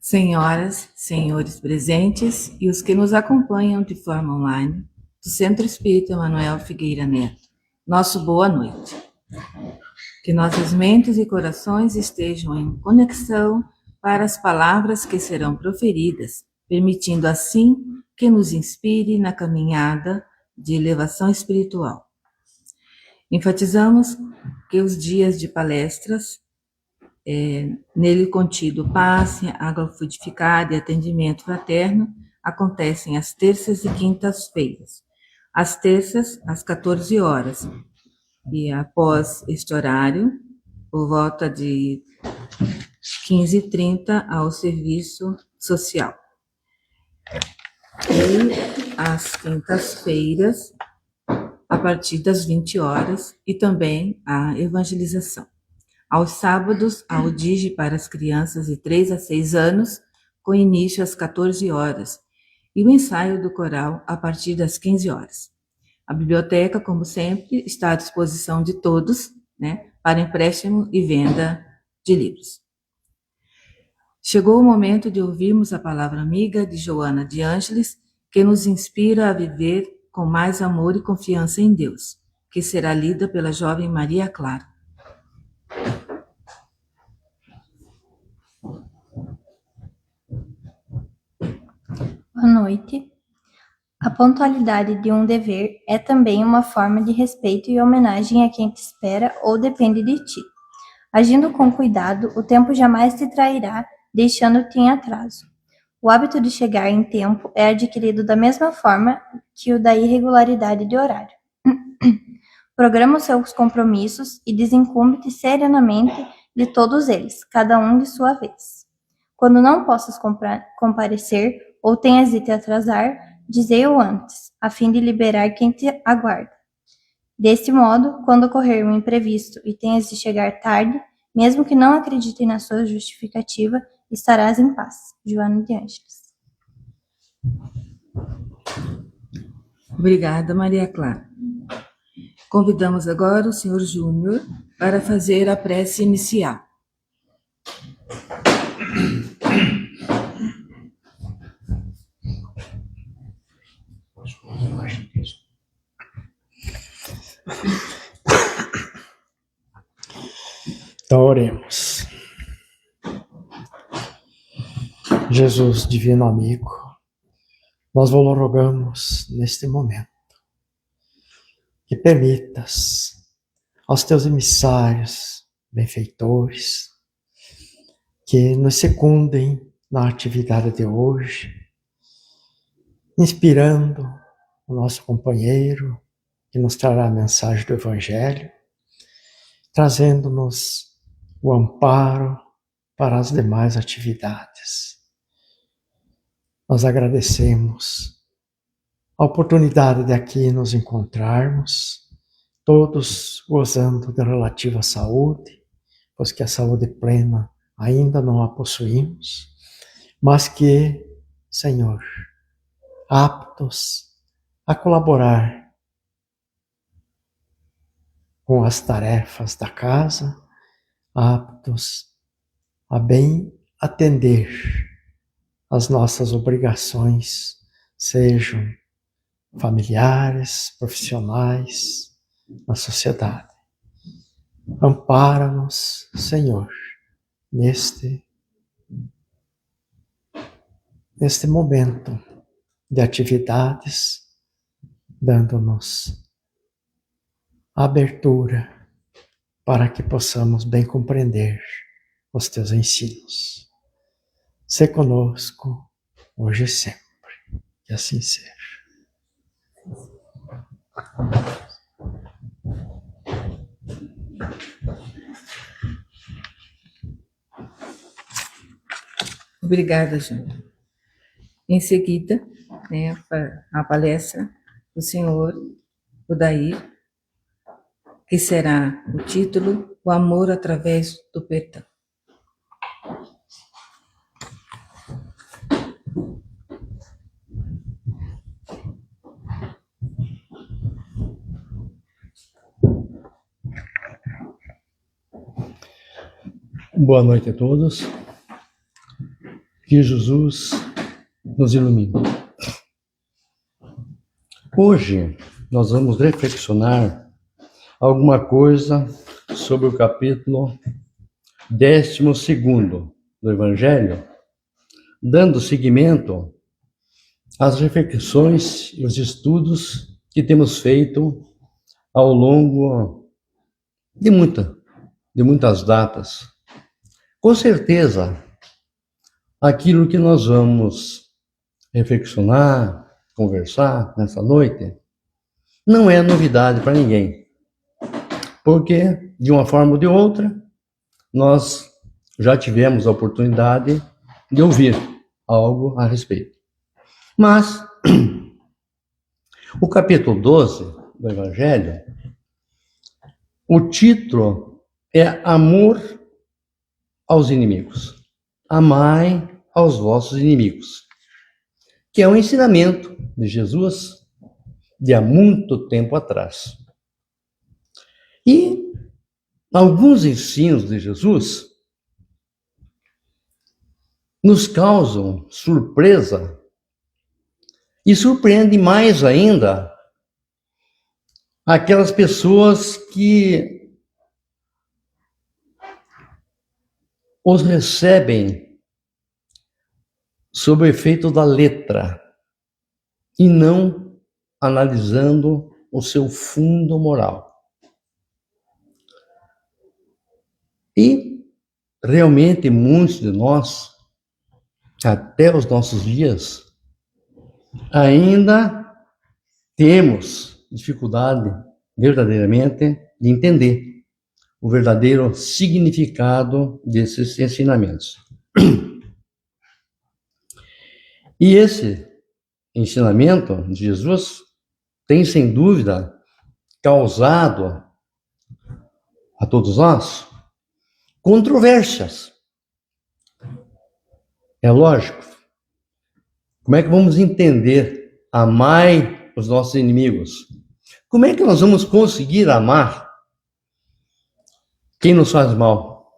Senhoras, senhores presentes e os que nos acompanham de forma online, do Centro Espírita Emanuel Figueira Neto, nosso boa noite. Que nossas mentes e corações estejam em conexão para as palavras que serão proferidas, permitindo assim que nos inspire na caminhada de elevação espiritual. Enfatizamos que os dias de palestras, nele contido passe, água fluidificada e atendimento fraterno, acontecem às terças e quintas-feiras. Às terças, às 14 horas. E após este horário, por volta de 15h30 ao serviço social. E às quintas-feiras, a partir das 20 horas, e também a evangelização. Aos sábados, a Udige para as crianças de 3 a 6 anos, com início às 14 horas, e o ensaio do coral a partir das 15 horas. A biblioteca, como sempre, está à disposição de todos, para empréstimo e venda de livros. Chegou o momento de ouvirmos a palavra amiga de Joana de Ângeles, que nos inspira a viver com mais amor e confiança em Deus, que será lida pela jovem Maria Clara. Boa noite. A pontualidade de um dever é também uma forma de respeito e homenagem a quem te espera ou depende de ti. Agindo com cuidado, o tempo jamais te trairá, deixando-te em atraso. O hábito de chegar em tempo é adquirido da mesma forma que o da irregularidade de horário. Programa os seus compromissos e desincumbe-te serenamente de todos eles, cada um de sua vez. Quando não possas comparecer ou tenhas de te atrasar, dizei-o antes, a fim de liberar quem te aguarda. Deste modo, quando ocorrer um imprevisto e tenhas de chegar tarde, mesmo que não acreditem na sua justificativa, estarás em paz. Joana de Ângeles. Obrigada, Maria Clara. Convidamos agora o Sr. Júnior para fazer a prece inicial. Então, oremos. Jesus, divino amigo, nós vos rogamos neste momento que permitas aos teus emissários, benfeitores, que nos secundem na atividade de hoje, inspirando o nosso companheiro que nos trará a mensagem do Evangelho, trazendo-nos o amparo para as demais atividades. Nós agradecemos a oportunidade de aqui nos encontrarmos, todos gozando de relativa saúde, pois que a saúde plena ainda não a possuímos, mas que, Senhor, aptos a colaborar com as tarefas da casa, aptos a bem atender as nossas obrigações, sejam familiares, profissionais, na sociedade. Ampara-nos, Senhor, neste momento de atividades, dando-nos abertura para que possamos bem compreender os teus ensinos. Sê conosco, hoje e sempre. Que assim seja. Obrigada, Júnior. Em seguida, né, a palestra do senhor Odair, que será o título O Amor através do Perdão. Boa noite a todos. Que Jesus nos ilumine. Hoje nós vamos reflexionar alguma coisa sobre o capítulo 12º do Evangelho, dando seguimento às reflexões e os estudos que temos feito ao longo de muitas datas. Com certeza, aquilo que nós vamos reflexionar, conversar nessa noite, não é novidade para ninguém. Porque, de uma forma ou de outra, nós já tivemos a oportunidade de ouvir algo a respeito. Mas, o capítulo 12 do Evangelho, o título é Amor aos inimigos. Amai aos vossos inimigos. Que é um ensinamento de Jesus de há muito tempo atrás. E alguns ensinos de Jesus nos causam surpresa e surpreende mais ainda aquelas pessoas que os recebem sob o efeito da letra e não analisando o seu fundo moral. E realmente muitos de nós, até os nossos dias, ainda temos dificuldade verdadeiramente de entender o verdadeiro significado desses ensinamentos. E esse ensinamento de Jesus tem, sem dúvida, causado a todos nós controvérsias. É lógico. Como é que vamos entender amai os nossos inimigos? Como é que nós vamos conseguir amar quem nos faz mal?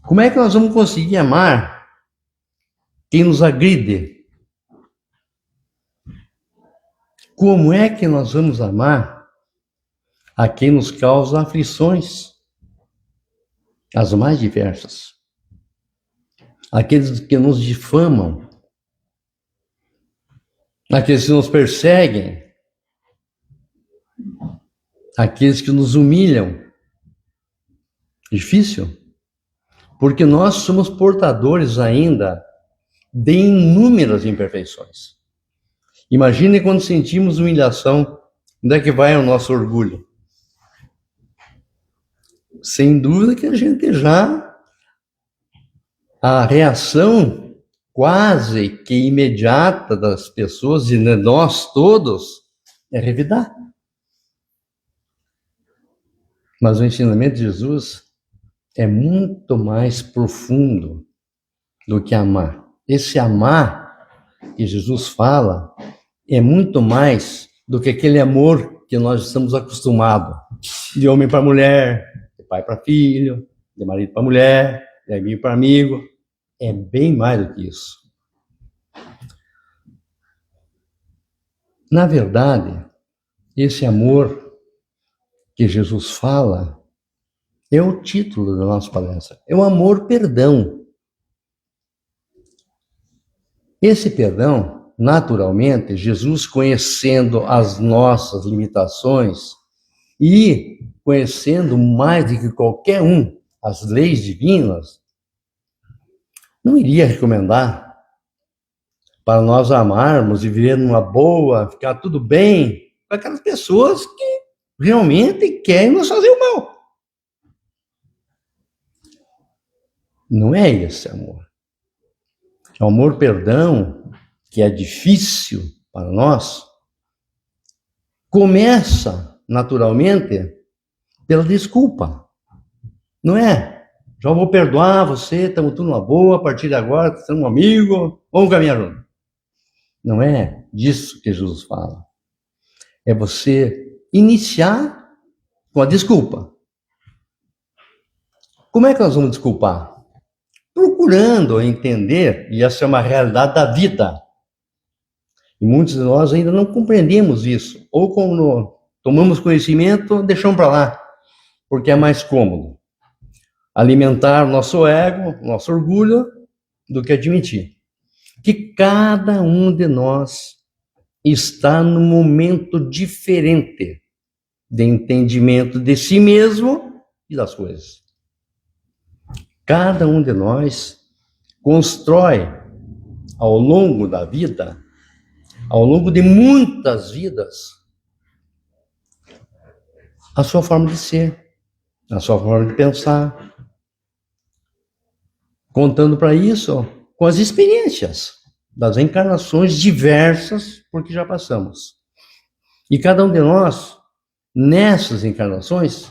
Como é que nós vamos conseguir amar quem nos agride? Como é que nós vamos amar a quem nos causa aflições, as mais diversas? Aqueles que nos difamam, aqueles que nos perseguem, aqueles que nos humilham. Difícil, porque nós somos portadores ainda de inúmeras imperfeições. Imagine quando sentimos humilhação, onde é que vai o nosso orgulho? Sem dúvida que a gente a reação quase que imediata das pessoas e de nós todos é revidar. Mas o ensinamento de Jesus é muito mais profundo do que amar. Esse amar que Jesus fala é muito mais do que aquele amor que nós estamos acostumados, de homem para mulher, de pai para filho, de marido para mulher, de amigo para amigo. É bem mais do que isso. Na verdade, esse amor que Jesus fala é o título da nossa palestra. É o amor-perdão. Esse perdão, naturalmente, Jesus, conhecendo as nossas limitações e conhecendo mais do que qualquer um as leis divinas, não iria recomendar para nós amarmos e viver numa boa, ficar tudo bem com aquelas pessoas que realmente querem nos fazer o mal. Não é esse amor. O amor-perdão, que é difícil para nós, começa naturalmente pela desculpa. Não é? Já vou perdoar você, estamos tudo numa boa, a partir de agora, estamos um amigo, vamos caminhar junto. Não é disso que Jesus fala. É você iniciar com a desculpa. Como é que nós vamos desculpar? Procurando entender, e essa é uma realidade da vida. E muitos de nós ainda não compreendemos isso. Ou quando tomamos conhecimento, deixamos para lá, porque é mais cômodo alimentar o nosso ego, nosso orgulho, do que admitir que cada um de nós está num momento diferente de entendimento de si mesmo e das coisas. Cada um de nós constrói ao longo da vida, ao longo de muitas vidas, a sua forma de ser, a sua forma de pensar, contando para isso com as experiências das encarnações diversas por que já passamos. E cada um de nós, nessas encarnações,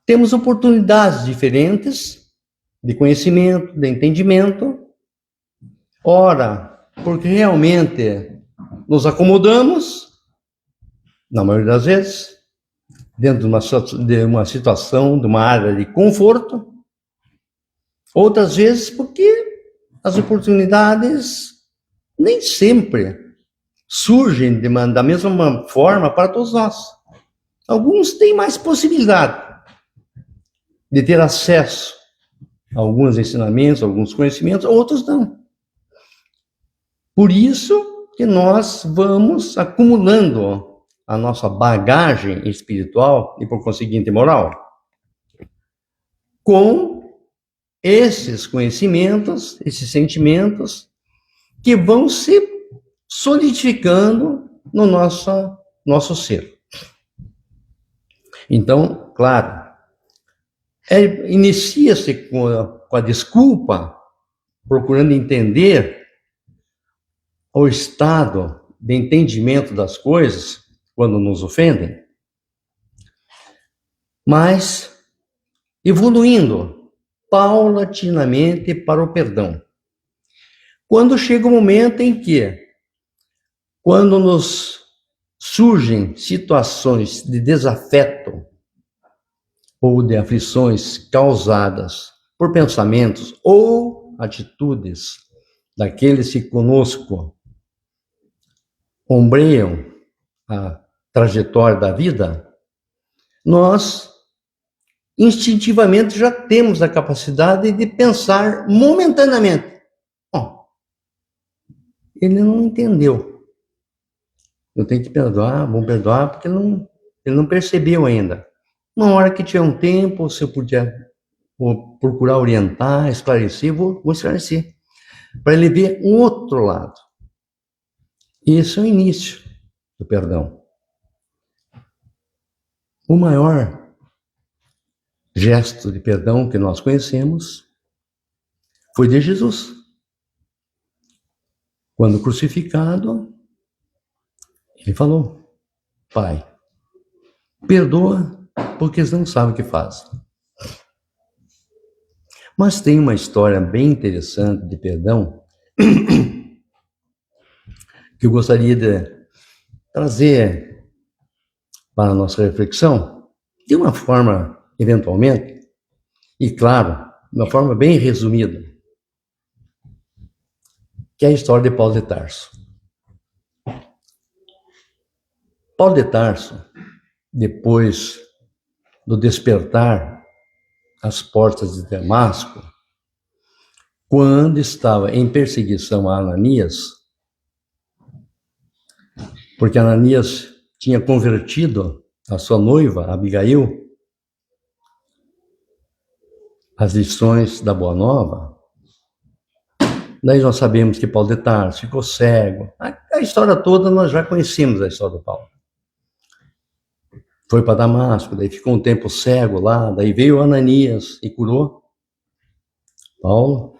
temos oportunidades diferentes de conhecimento, de entendimento. Ora, porque realmente nos acomodamos, na maioria das vezes, dentro de uma situação, de uma área de conforto. Outras vezes porque as oportunidades nem sempre surgem da mesma forma para todos nós. Alguns têm mais possibilidade de ter acesso a alguns ensinamentos, a alguns conhecimentos, outros não. Por isso que nós vamos acumulando a nossa bagagem espiritual e, por conseguinte, moral, com esses conhecimentos, esses sentimentos que vão se solidificando no nosso ser. Então, claro, inicia-se com a desculpa, procurando entender o estado de entendimento das coisas quando nos ofendem, mas evoluindo paulatinamente para o perdão. Quando chega o momento em que, quando nos surgem situações de desafeto ou de aflições causadas por pensamentos ou atitudes daqueles que conosco ombreiam a trajetória da vida, nós instintivamente já temos a capacidade de pensar momentaneamente. Ele não entendeu. Eu tenho que perdoar, vou perdoar, porque ele não percebeu ainda. Uma hora que tiver um tempo, se eu puder vou procurar orientar, esclarecer, vou esclarecer. Para ele ver um outro lado. Esse é o início do perdão. O maior gesto de perdão que nós conhecemos foi de Jesus. Quando crucificado, ele falou: Pai, perdoa, porque eles não sabem o que fazem. Mas tem uma história bem interessante de perdão que eu gostaria de trazer para a nossa reflexão, de uma forma, eventualmente, e claro, de uma forma bem resumida, que é a história de Paulo de Tarso. Paulo de Tarso, depois do despertar às portas de Damasco, quando estava em perseguição a Ananias, porque Ananias tinha convertido a sua noiva, Abigail, às lições da Boa Nova. Daí nós sabemos que Paulo de Tarso ficou cego. A história toda nós já conhecemos, a história do Paulo. Foi para Damasco, daí ficou um tempo cego lá, daí veio Ananias e curou. Paulo.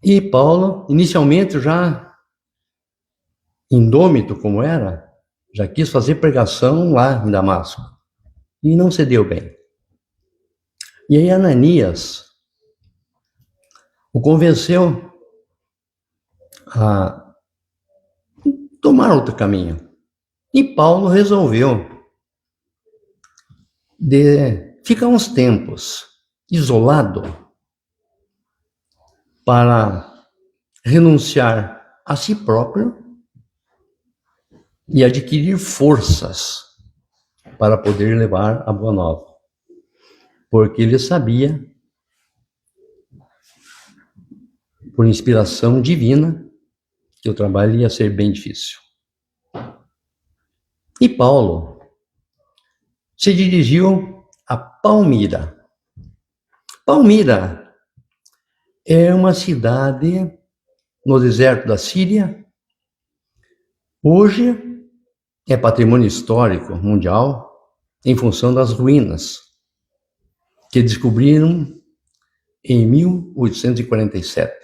E Paulo, inicialmente já indômito como era, já quis fazer pregação lá em Damasco. E não se deu bem. E aí Ananias o convenceu a tomar outro caminho. E Paulo resolveu de ficar uns tempos isolado para renunciar a si próprio e adquirir forças para poder levar a boa nova. Porque ele sabia, por inspiração divina, que o trabalho ia ser bem difícil. E Paulo se dirigiu a Palmira. Palmira é uma cidade no deserto da Síria. Hoje é patrimônio histórico mundial em função das ruínas que descobriram em 1847.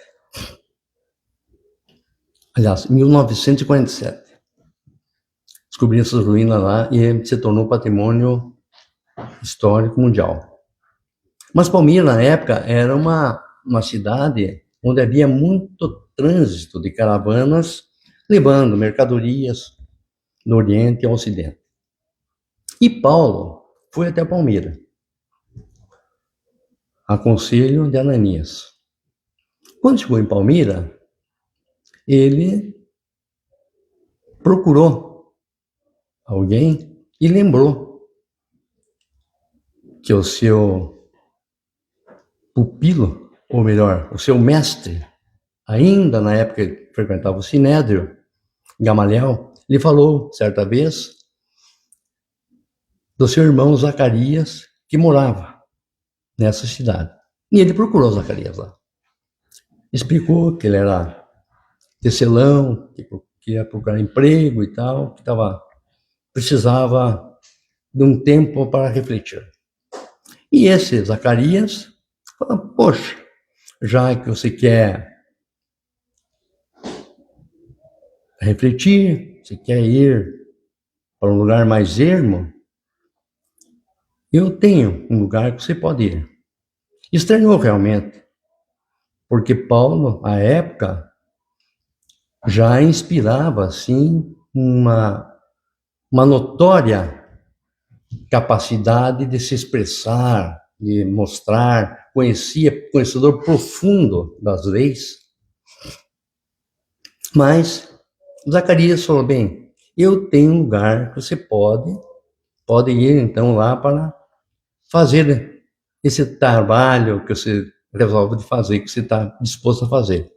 Aliás, 1947. Descobriram essas ruínas lá e se tornou patrimônio histórico mundial. Mas Palmira, na época, era uma cidade onde havia muito trânsito de caravanas levando mercadorias do Oriente ao Ocidente. E Paulo foi até Palmira, a conselho de Ananias. Quando chegou em Palmira, ele procurou alguém e lembrou que o seu pupilo, ou melhor, o seu mestre, ainda na época que frequentava o Sinédrio, Gamaliel, lhe falou certa vez do seu irmão Zacarias, que morava nessa cidade. E ele procurou Zacarias lá. Explicou que ele era tecelão, que ia procurar emprego e tal, que precisava de um tempo para refletir. E esse Zacarias falou: poxa, já que você quer refletir, você quer ir para um lugar mais ermo, eu tenho um lugar que você pode ir. Estranhou realmente, porque Paulo, à época, já inspirava, assim, uma notória capacidade de se expressar, de mostrar, conhecedor profundo das leis. Mas Zacarias falou: bem, eu tenho um lugar que você pode ir então lá para fazer esse trabalho que você resolve de fazer, que você está disposto a fazer.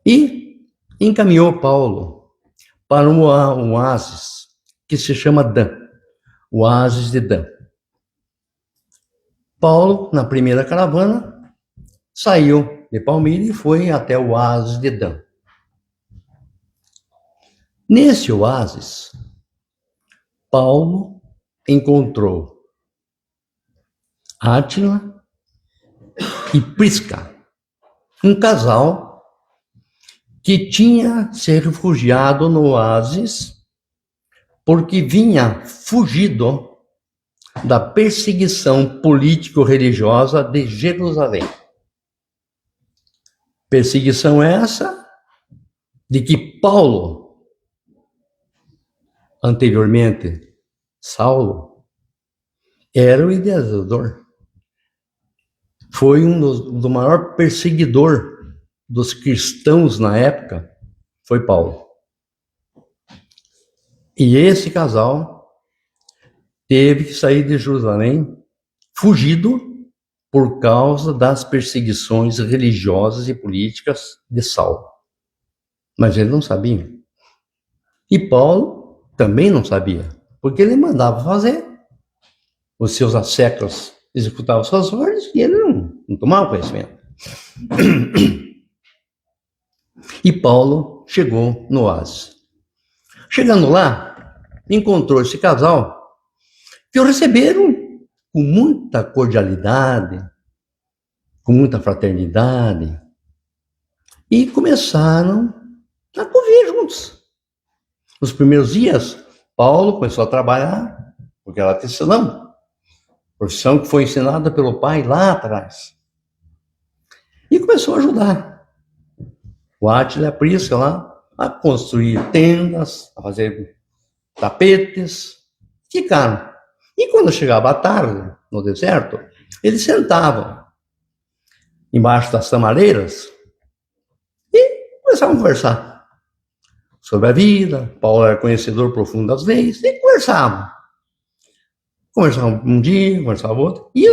E encaminhou Paulo para um oásis que se chama Dan, o oásis de Dan. Paulo, na primeira caravana, saiu de Palmira e foi até o oásis de Dan. Nesse oásis, Paulo encontrou Átila e Prisca, um casal que tinha se refugiado no oásis porque vinha fugido da perseguição político-religiosa de Jerusalém. Perseguição essa de que Paulo, anteriormente Saulo, era o idealizador. Foi do maior perseguidor dos cristãos na época, foi Paulo. E esse casal teve que sair de Jerusalém fugido por causa das perseguições religiosas e políticas de Saulo. Mas eles não sabiam. E Paulo também não sabia, porque ele mandava fazer. Os seus asseclas executavam suas ordens e ele não tomava conhecimento. E Paulo chegou no oásis. Chegando lá, encontrou esse casal que o receberam com muita cordialidade, com muita fraternidade, e começaram a conviver juntos. Nos primeiros dias, Paulo começou a trabalhar, porque era tecelão, profissão que foi ensinada pelo pai lá atrás. E começou a ajudar o Átila e a Prisca lá a construir tendas, a fazer tapetes. Ficaram. E quando chegava a tarde, no deserto, eles sentavam embaixo das tamareiras e começavam a conversar sobre a vida. Paulo era conhecedor profundo das leis, e conversavam. Conversavam um dia, conversavam outro, e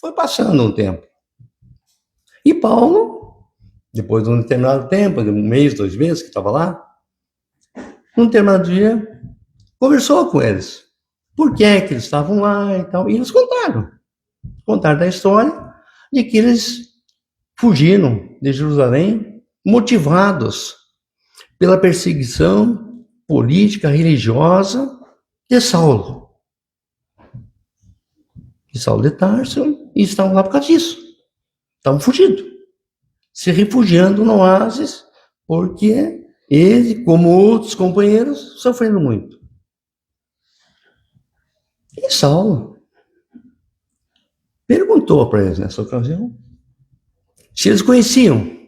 foi passando um tempo. E Paulo, depois de um determinado tempo, de um mês, 2 meses que estava lá, num determinado dia, conversou com eles. Por que é que eles estavam lá e tal. E eles contaram da história de que eles fugiram de Jerusalém motivados pela perseguição política, religiosa de Saulo. De Saulo de Tarso, e estavam lá por causa disso. Estavam fugindo, se refugiando no oásis, porque ele, como outros companheiros, sofrendo muito. E Saulo perguntou para eles nessa ocasião se eles conheciam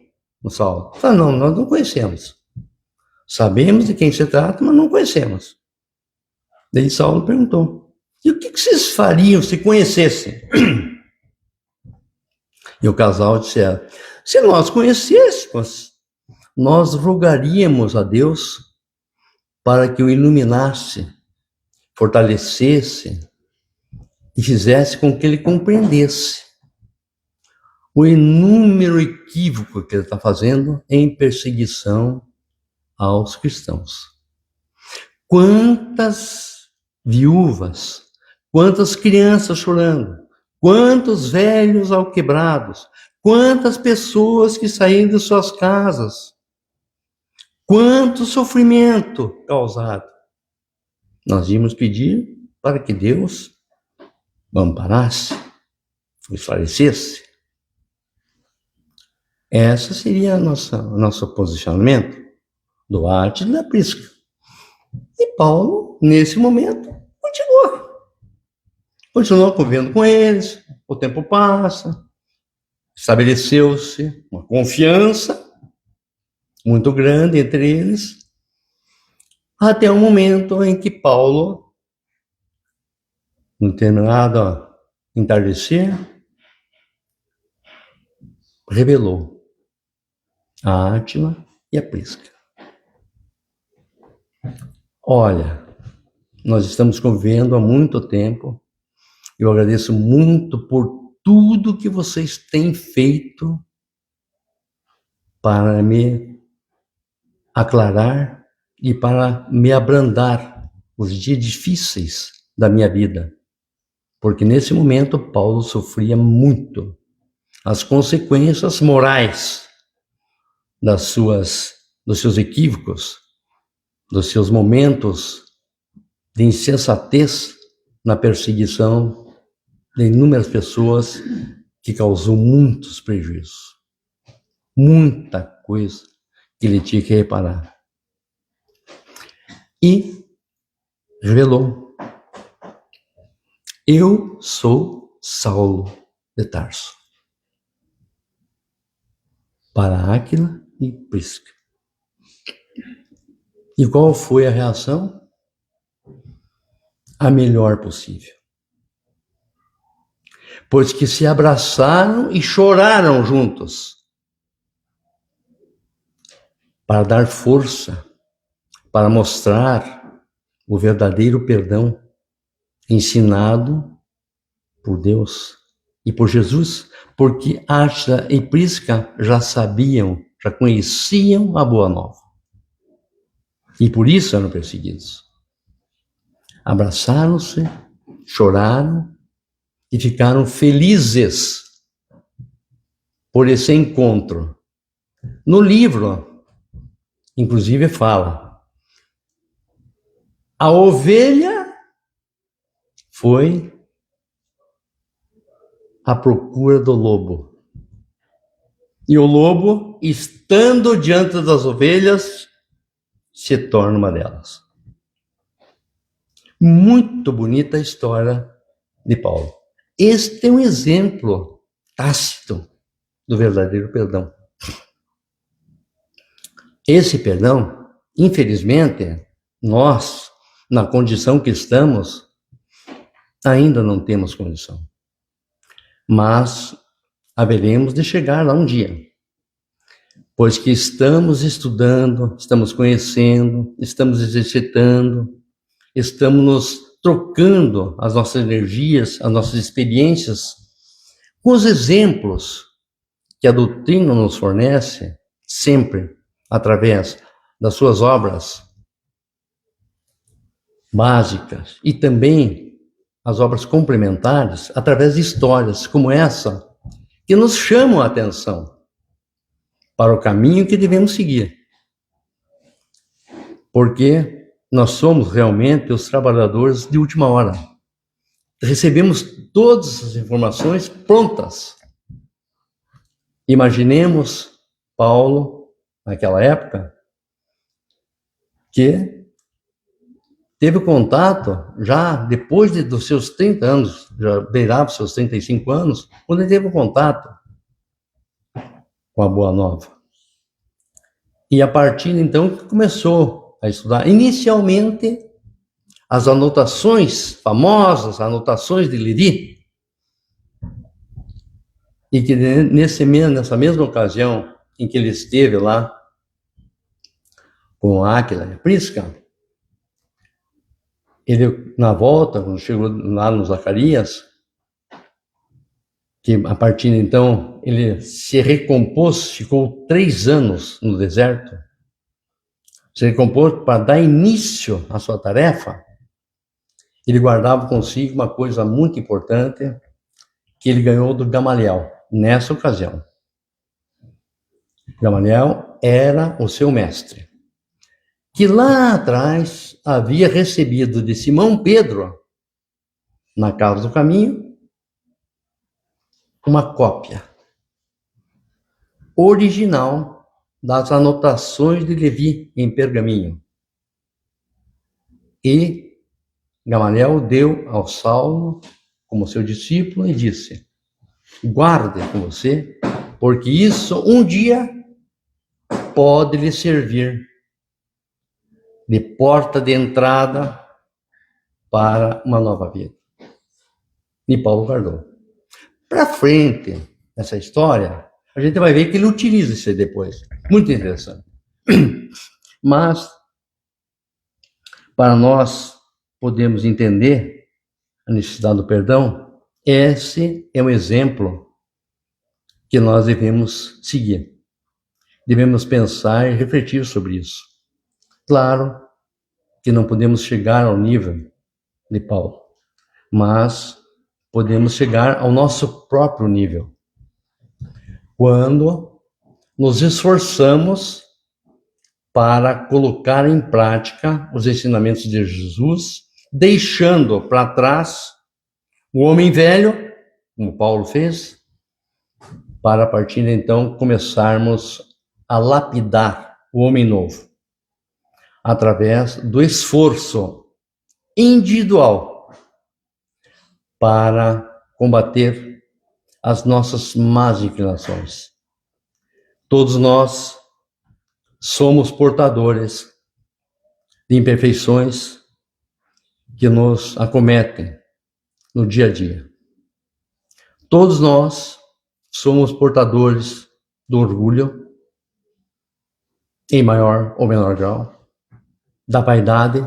o Saulo. Falaram, não, nós não conhecemos. Sabemos de quem se trata, mas não conhecemos. Daí Saulo perguntou, e o que vocês fariam se conhecessem? E o casal disseram, se nós conhecêssemos, nós rogaríamos a Deus para que o iluminasse, fortalecesse e fizesse com que ele compreendesse o inúmero equívoco que ele está fazendo em perseguição aos cristãos. Quantas viúvas, quantas crianças chorando, quantos velhos alquebrados, quantas pessoas que saíram de suas casas, quanto sofrimento causado. Nós íamos pedir para que Deus amparasse, esclarecesse. Essa seria o nosso posicionamento do Átila e da Prisca. E Paulo, nesse momento, continuou convivendo com eles, o tempo passa, estabeleceu-se uma confiança muito grande entre eles, até o momento em que Paulo, no determinado entardecer, revelou a Átila e a Prisca. Olha, nós estamos convivendo há muito tempo. Eu agradeço muito por tudo que vocês têm feito para me aclarar e para me abrandar os dias difíceis da minha vida. Porque nesse momento Paulo sofria muito as consequências morais dos seus equívocos, dos seus momentos de insensatez na perseguição de inúmeras pessoas que causou muitos prejuízos. Muita coisa que ele tinha que reparar. E revelou, eu sou Saulo de Tarso. Para Áquila e Prisca. E qual foi a reação? A melhor possível. Pois que se abraçaram e choraram juntos para dar força, para mostrar o verdadeiro perdão ensinado por Deus e por Jesus, porque Átila e Prisca já sabiam, já conheciam a boa nova. E por isso eram perseguidos. Abraçaram-se, choraram e ficaram felizes por esse encontro. No livro, inclusive, fala: a ovelha foi à procura do lobo. E o lobo, estando diante das ovelhas, se torna uma delas. Muito bonita a história de Paulo. Este é um exemplo tácito do verdadeiro perdão. Esse perdão, infelizmente, nós, na condição que estamos, ainda não temos condição. Mas haveremos de chegar lá um dia. Pois que estamos estudando, estamos conhecendo, estamos exercitando, estamos nos trocando as nossas energias, as nossas experiências, com os exemplos que a doutrina nos fornece, sempre através das suas obras básicas e também as obras complementares, através de histórias como essa, que nos chamam a atenção para o caminho que devemos seguir. Porque nós somos realmente os trabalhadores de última hora. Recebemos todas as informações prontas. Imaginemos Paulo, naquela época, que teve contato já depois dos seus 30 anos, já beirava os seus 35 anos, quando ele teve contato com a Boa Nova. E a partir então que começou a estudar, inicialmente, as anotações famosas, anotações de Levi, e que nessa mesma ocasião em que ele esteve lá com Áquila e Prisca, ele, na volta, quando chegou lá no Zacarias, que a partir de então ele se recompôs, ficou 3 anos no deserto, se recompôs para dar início à sua tarefa. Ele guardava consigo uma coisa muito importante que ele ganhou do Gamaliel, nessa ocasião. Gamaliel era o seu mestre, que lá atrás havia recebido de Simão Pedro, na casa do caminho, uma cópia original das anotações de Levi em pergaminho. E Gamaliel deu ao Saulo como seu discípulo e disse: guarde com você, porque isso um dia pode lhe servir de porta de entrada para uma nova vida. E Paulo guardou. Para frente, nessa história, a gente vai ver que ele utiliza isso aí depois. Muito interessante. Mas, para nós podermos entender a necessidade do perdão, esse é um exemplo que nós devemos seguir. Devemos pensar e refletir sobre isso. Claro que não podemos chegar ao nível de Paulo, mas podemos chegar ao nosso próprio nível, quando nos esforçamos para colocar em prática os ensinamentos de Jesus, deixando para trás o homem velho, como Paulo fez, para a partir de então começarmos a lapidar o homem novo, através do esforço individual para combater as nossas más inclinações. Todos nós somos portadores de imperfeições que nos acometem no dia a dia. Todos nós somos portadores do orgulho, em maior ou menor grau, da vaidade,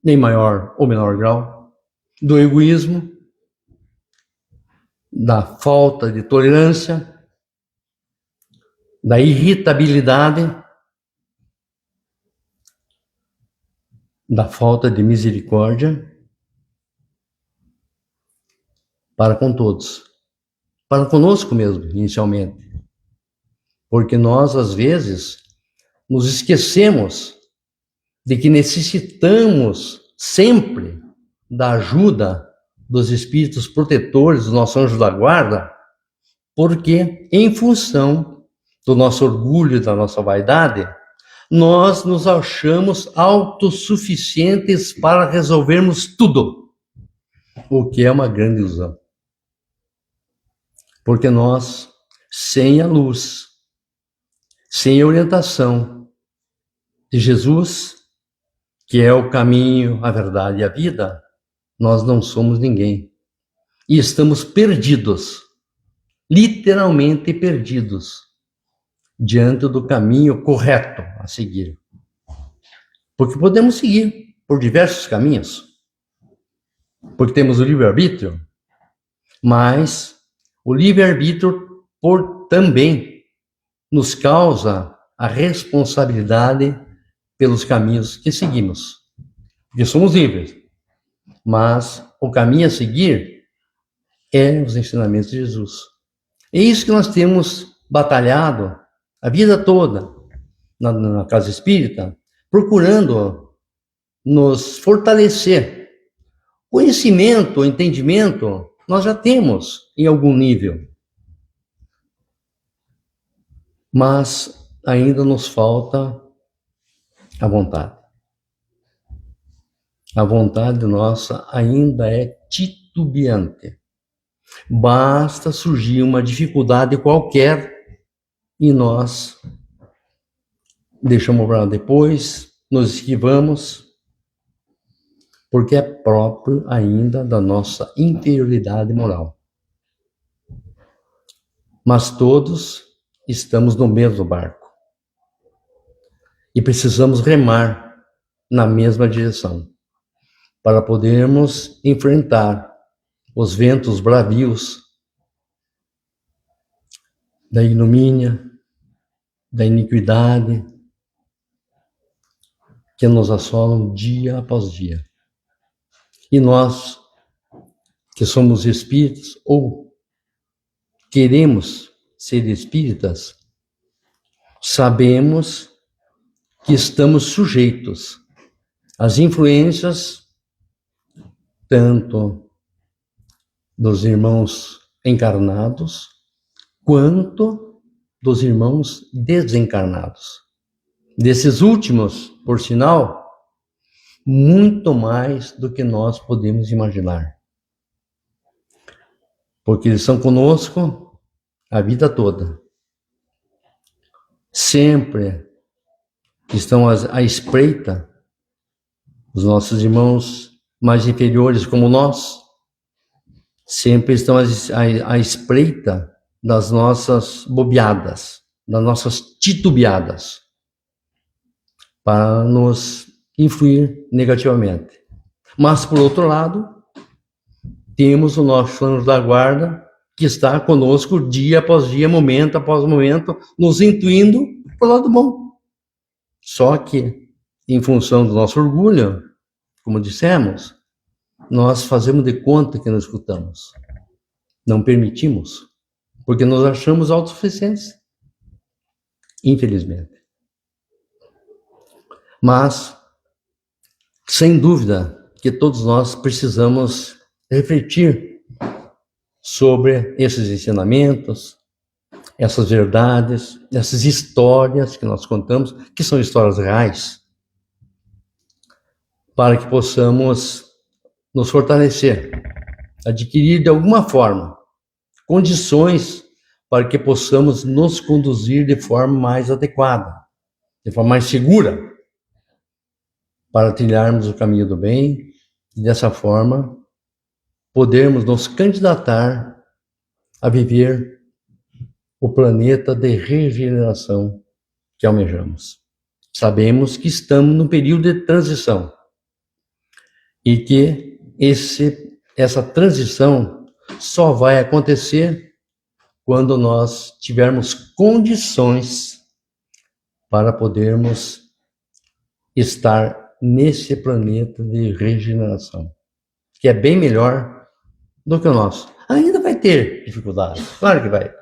em maior ou menor grau, do egoísmo, da falta de tolerância, da irritabilidade, da falta de misericórdia para com todos, para conosco mesmo, inicialmente. Porque nós, às vezes, nos esquecemos de que necessitamos sempre da ajuda dos espíritos protetores, do nosso anjo da guarda, porque em função do nosso orgulho e da nossa vaidade, nós nos achamos autossuficientes para resolvermos tudo, o que é uma grande ilusão. Porque nós, sem a luz, sem a orientação de Jesus, que é o caminho, a verdade e a vida, nós não somos ninguém. E estamos perdidos, literalmente perdidos, diante do caminho correto a seguir. Porque podemos seguir por diversos caminhos, porque temos o livre-arbítrio, mas o livre-arbítrio também nos causa a responsabilidade pelos caminhos que seguimos. Porque somos livres, mas o caminho a seguir é os ensinamentos de Jesus. É isso que nós temos batalhado a vida toda na casa espírita, procurando nos fortalecer. Conhecimento, entendimento, nós já temos em algum nível. Mas ainda nos falta a vontade. A vontade nossa ainda é titubeante. Basta surgir uma dificuldade qualquer e nós deixamos para depois, nos esquivamos, porque é próprio ainda da nossa inferioridade moral. Mas todos estamos no mesmo barco e precisamos remar na mesma direção para podermos enfrentar os ventos bravios da ignomínia, da iniquidade que nos assolam dia após dia. E nós, que somos espíritos ou queremos ser espíritas, sabemos que estamos sujeitos às influências tanto dos irmãos encarnados quanto dos irmãos desencarnados. Desses últimos, por sinal, muito mais do que nós podemos imaginar. Porque eles são conosco a vida toda. Sempre estão à espreita, os nossos irmãos mais inferiores como nós, sempre estão à espreita das nossas bobeadas, das nossas titubeadas, para nos influir negativamente. Mas, por outro lado, temos o nosso anjo da guarda, que está conosco dia após dia, momento após momento, nos intuindo para o lado bom. Só que, em função do nosso orgulho, como dissemos, nós fazemos de conta que não escutamos. Não permitimos, porque nós achamos autossuficientes. Infelizmente. Mas, sem dúvida, que todos nós precisamos refletir sobre esses ensinamentos, essas verdades, essas histórias que nós contamos, que são histórias reais, para que possamos nos fortalecer, adquirir de alguma forma condições para que possamos nos conduzir de forma mais adequada, de forma mais segura, para trilharmos o caminho do bem e dessa forma podermos nos candidatar a viver o planeta de regeneração que almejamos. Sabemos que estamos num período de transição e que essa transição só vai acontecer quando nós tivermos condições para podermos estar nesse planeta de regeneração, que é bem melhor do que o nosso. Ainda vai ter dificuldades, claro que vai.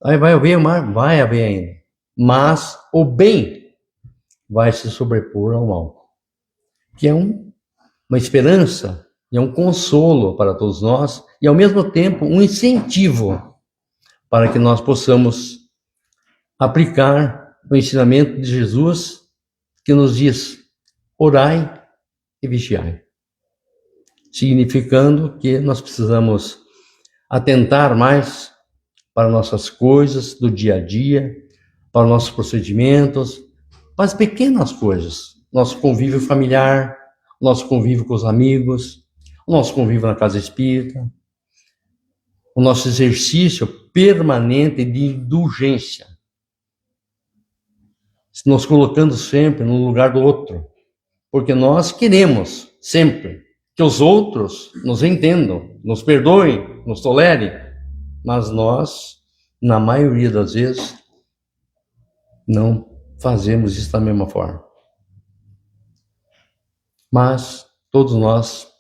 Aí vai haver mar, vai haver ainda. Mas o bem vai se sobrepor ao mal, que é uma esperança e é um consolo para todos nós, e ao mesmo tempo um incentivo para que nós possamos aplicar o ensinamento de Jesus, que nos diz: orai e vigiai. Significando que nós precisamos atentar mais para nossas coisas do dia a dia, para nossos procedimentos, para as pequenas coisas, nosso convívio familiar, nosso convívio com os amigos, o nosso convívio na casa espírita, o nosso exercício permanente de indulgência, nos colocando sempre no lugar do outro, porque nós queremos sempre que os outros nos entendam, nos perdoem, nos tolerem, mas nós, na maioria das vezes, não fazemos isso da mesma forma. Mas todos nós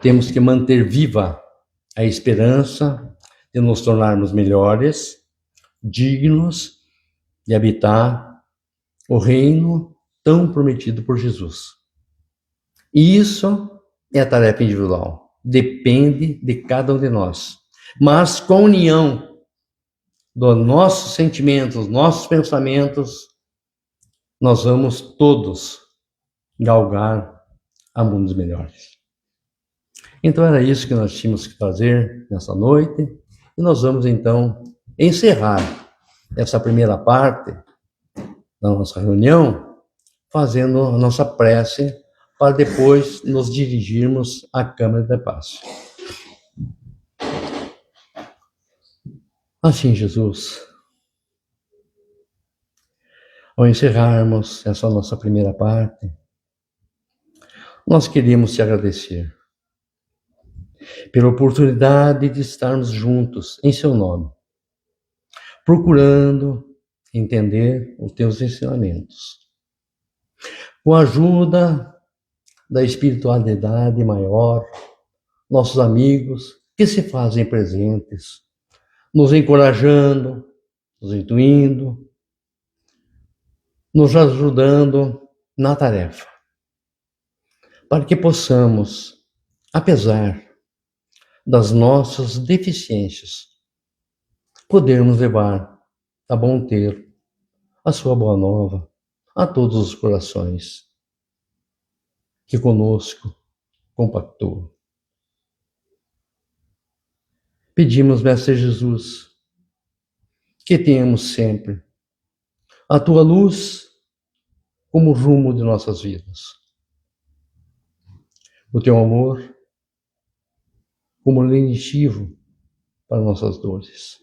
temos que manter viva a esperança de nos tornarmos melhores, dignos de habitar o reino tão prometido por Jesus. E isso é a tarefa individual, depende de cada um de nós. Mas com a união dos nossos sentimentos, nossos pensamentos, nós vamos todos galgar a mundos melhores. Então era isso que nós tínhamos que fazer nessa noite, e nós vamos então encerrar essa primeira parte da nossa reunião fazendo a nossa prece para depois nos dirigirmos à Câmara de Paz. Assim, Jesus, ao encerrarmos essa nossa primeira parte, nós queríamos te agradecer pela oportunidade de estarmos juntos em seu nome, procurando entender os teus ensinamentos. Com a ajuda da espiritualidade maior, nossos amigos que se fazem presentes, nos encorajando, nos intuindo, nos ajudando na tarefa, para que possamos, apesar das nossas deficiências, podermos levar a bom ter a sua boa nova a todos os corações que conosco compactuam. Pedimos, Mestre Jesus, que tenhamos sempre a tua luz como rumo de nossas vidas, o teu amor como lenitivo para nossas dores,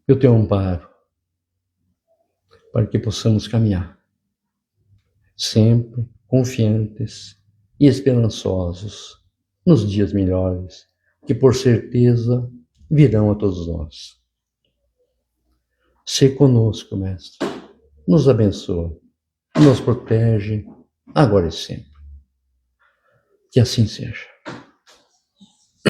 e o teu amparo para que possamos caminhar sempre confiantes e esperançosos nos dias melhores, que por certeza virão a todos nós. Sê conosco, Mestre, nos abençoa, nos protege, agora e sempre. Que assim seja.